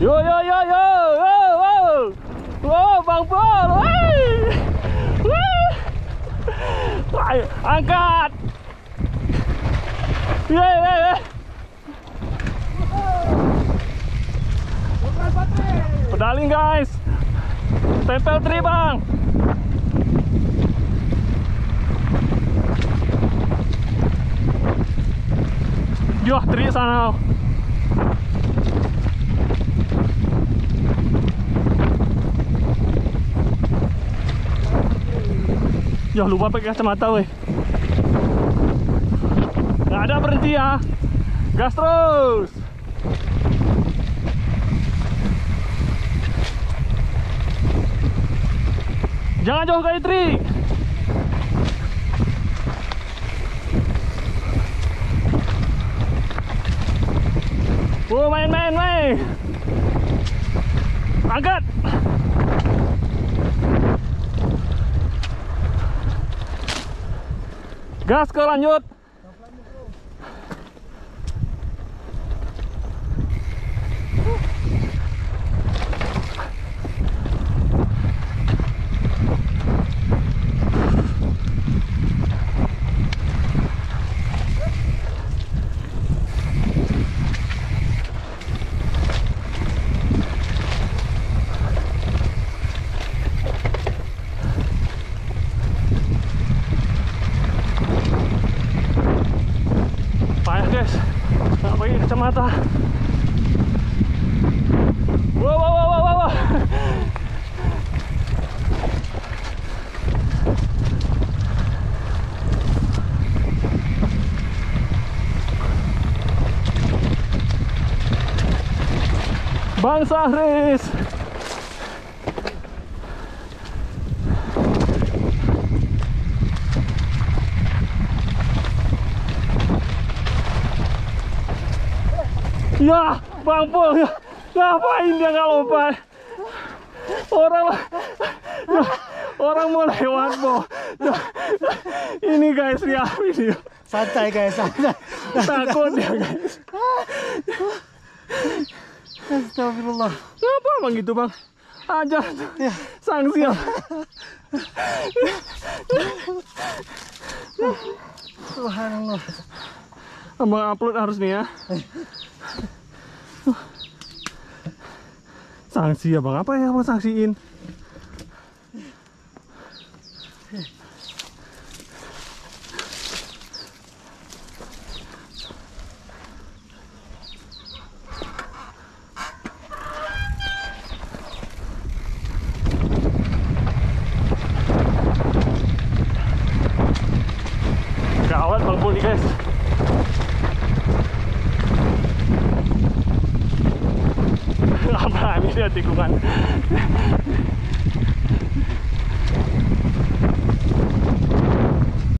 Yo yo yo yo. Wow. Wow, Bang Pol. Woi, angkat. Ye. Pedaling guys. Tempel tri bang. Yo, tri sana. Yo, lupa pakai kacamata weh. Nggak ada berhenti ya. Gas terus. Jangan jauh kali tri. Oh, main. Angkat. Gas ke lanjut. Kacamata. Wow. Bang Sahris. Ya, Bang Pol, ya. Ngapain dia nggak lompat? Orang mau lewat, Bo. Ini guys, lihat video. Santai guys, santai. Takut dia guys. Astagfirullah. Kenapa bang gitu bang? Aja Ya. sanksi ya. Subhanallah. Abang upload harus nih ya. Sanksi ya bang, apa ya abang sanksiin? Gawat bang Pol nih guys. Apa ini dia tikungan.